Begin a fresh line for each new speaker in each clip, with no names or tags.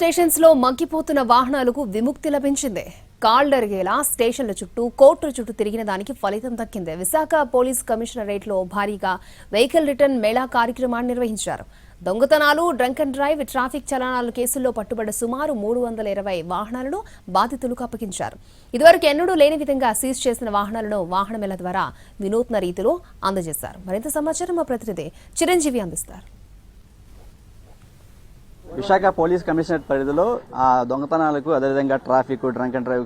Stations లో మగ్గిపోతున్న వాహనాలకు విముక్తి లభించింది. కాళ్లరిగేలా స్టేషన్ల చుట్టూ కోర్టుల చుట్టూ తిరిగిన దానికి ఫలితం దక్కింది. విశాఖ పోలీస్ కమిషనరేట్ లో భారీగా వెహికల్ రిటర్న్ మేళా కార్యక్రమాన్ని నిర్వహించారు. దొంగతనాలు, డ్రంక్ అండ్ డ్రైవ్, ట్రాఫిక్ చలనాల కేసుల్లో పట్టుబడ్డ సుమారు 320 వాహనాలను బాధితులకు అప్పగించారు. ఇదివరకు ఎన్నడూ లేని విధంగా సీజ్ చేసిన వాహనాలను వాహనమేళ ద్వారా వినూత్న రీతిలో అందజేశారు. మరింత సమాచారం మా ప్రతినిధి చిరంజీవి అందిస్తారు.
విశాఖ పోలీస్ కమిషనరేట్ పరిధిలో దొంగతనాలకు, అదేవిధంగా ట్రాఫిక్, డ్రంక్ అండ్ డ్రైవ్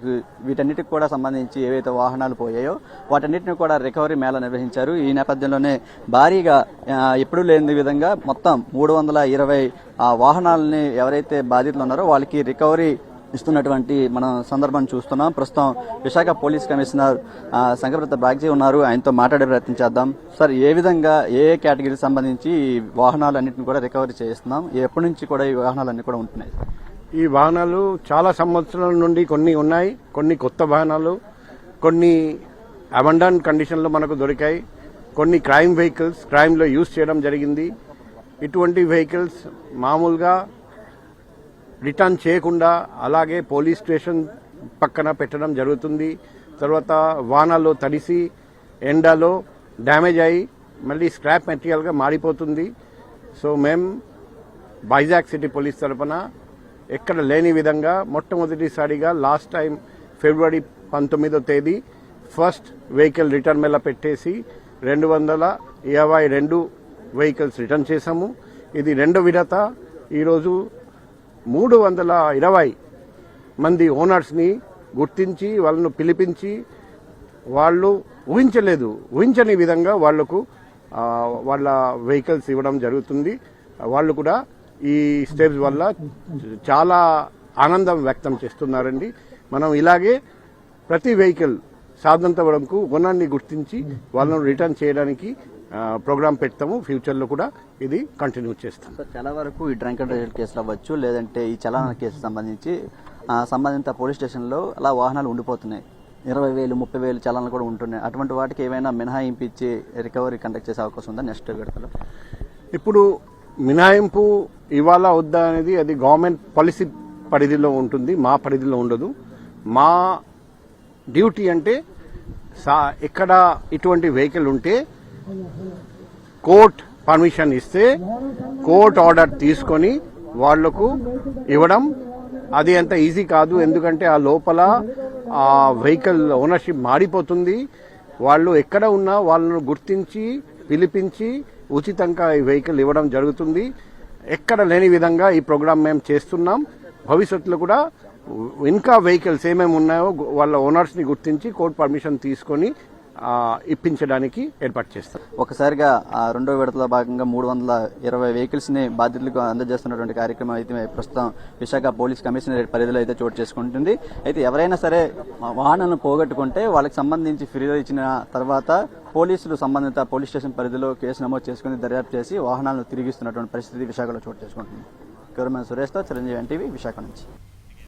వీటన్నిటికి కూడా సంబంధించి ఏవైతే వాహనాలు పోయాయో వాటన్నిటిని కూడా రికవరీ మేళా నిర్వహించారు. ఈ నేపథ్యంలోనే భారీగా ఎప్పుడూ లేని విధంగా మొత్తం 320 వాహనాలని ఎవరైతే బాధితులు ఉన్నారో వాళ్ళకి రికవరీ ఇస్తున్నటువంటి మనం సందర్భం చూస్తున్నాం. ప్రస్తుతం విశాఖ పోలీస్ కమిషనర్ సంఘప్రత బాగ్జీ ఉన్నారు. ఆయనతో మాట్లాడే ప్రయత్నం చేద్దాం. సార్, ఏ విధంగా ఏ కేటగిరీకి సంబంధించి వాహనాలన్నింటినీ కూడా రికవరీ చేస్తున్నాం? ఎప్పటి నుంచి కూడా ఈ వాహనాలన్నీ కూడా ఉంటున్నాయి?
ఈ వాహనాలు చాలా సంవత్సరాల నుండి కొన్ని ఉన్నాయి, కొన్ని కొత్త వాహనాలు, కొన్ని అబండన్ కండిషన్లో మనకు దొరికాయి, కొన్ని క్రైమ్ వెహికల్స్ క్రైమ్లో యూజ్ చేయడం జరిగింది. ఇటువంటి వెహికల్స్ మామూలుగా రిటర్న్ చేయకుండా అలాగే పోలీస్ స్టేషన్ పక్కన పెట్టడం జరుగుతుంది. తర్వాత వానాల్లో తడిసి ఎండలో డ్యామేజ్ అయ్యి మళ్ళీ స్క్రాప్ మెటీరియల్గా మారిపోతుంది. సో మేము వైజాగ్ సిటీ పోలీస్ తరఫున ఎక్కడ లేని విధంగా మొట్టమొదటిసారిగా లాస్ట్ టైం ఫిబ్రవరి 19వ తేదీ ఫస్ట్ వెహికల్ రిటర్న్ మేళా పెట్టేసి 222 వెహికల్స్ రిటర్న్ చేశాము. ఇది రెండో విడత. ఈరోజు 320 మంది ఓనర్స్ని గుర్తించి వాళ్ళను పిలిపించి వాళ్ళు ఊహించని విధంగా వాళ్లకు వాళ్ళ వెహికల్స్ ఇవ్వడం జరుగుతుంది. వాళ్ళు కూడా ఈ స్టెప్స్ వల్ల చాలా ఆనందం వ్యక్తం చేస్తున్నారండి. మనం ఇలాగే ప్రతి వెహికల్ సాధనంత వరకు ఓనర్ని గుర్తించి వాళ్ళను రిటర్న్ చేయడానికి ప్రోగ్రామ్ పెడతాము. ఫ్యూచర్ లో కూడా ఇది కంటిన్యూ చేస్తాం.
చాలా వరకు ఈ డ్రంక్ అండ్ డ్రైవ్ కేసులు అవ్వచ్చు, లేదంటే ఈ చలానా కేసు సంబంధించి సంబంధిత పోలీస్ స్టేషన్లో అలా వాహనాలు ఉండిపోతున్నాయి. 20,000, 30,000 చలానాలు కూడా ఉంటున్నాయి. అటువంటి వాటికి ఏమైనా మినహాయింపు ఇచ్చి రికవరీ కండక్ట్ చేసే అవకాశం ఉందా నెక్స్ట్ విడతలో?
ఇప్పుడు మినహాయింపు ఇవ్వాలా వద్దా అనేది అది గవర్నమెంట్ పాలసీ పరిధిలో ఉంటుంది, మా పరిధిలో ఉండదు. మా డ్యూటీ అంటే ఎక్కడ ఇటువంటి వెహికల్ ఉంటే కోర్ట్ పర్మిషన్ ఇస్తే కోర్ట్ ఆర్డర్ తీసుకొని వాళ్లకు ఇవ్వడం. అది అంత ఈజీ కాదు, ఎందుకంటే ఆ లోపల ఆ వెహికల్ ఓనర్షిప్ మారిపోతుంది. వాళ్ళు ఎక్కడ ఉన్నా వాళ్ళను గుర్తించి పిలిపించి ఉచితంగా ఈ వెహికల్ ఇవ్వడం జరుగుతుంది. ఎక్కడ లేని విధంగా ఈ ప్రోగ్రామ్ మేము చేస్తున్నాం. భవిష్యత్తులో కూడా ఇంకా వెహికల్స్ ఏమేమి ఉన్నాయో వాళ్ళ ఓనర్స్ని గుర్తించి కోర్ట్ పర్మిషన్ తీసుకొని ఇప్పించడానికి ఏర్పాటు చేస్తారు.
ఒకసారిగా రెండో విడతలో భాగంగా 320 వెహికల్స్ ని బాధితులకు అందజేస్తున్నటువంటి కార్యక్రమం అయితే ప్రస్తుతం విశాఖ పోలీస్ కమిషనరేట్ పరిధిలో అయితే చోటు చేసుకుంటుంది. అయితే ఎవరైనా సరే వాహనాలను పోగొట్టుకుంటే వాళ్ళకి సంబంధించి ఫిర్యాదు ఇచ్చిన తర్వాత పోలీసులు సంబంధిత పోలీస్ స్టేషన్ పరిధిలో కేసు నమోదు చేసుకుని దర్యాప్తు చేసి వాహనాలను తిరిగిస్తున్నటువంటి పరిస్థితి విశాఖలో చోటు చేసుకుంటుంది. కెమెరామెన్ సురేష్తో చిరంజీవి, ఎన్టీవీ, విశాఖ నుంచి.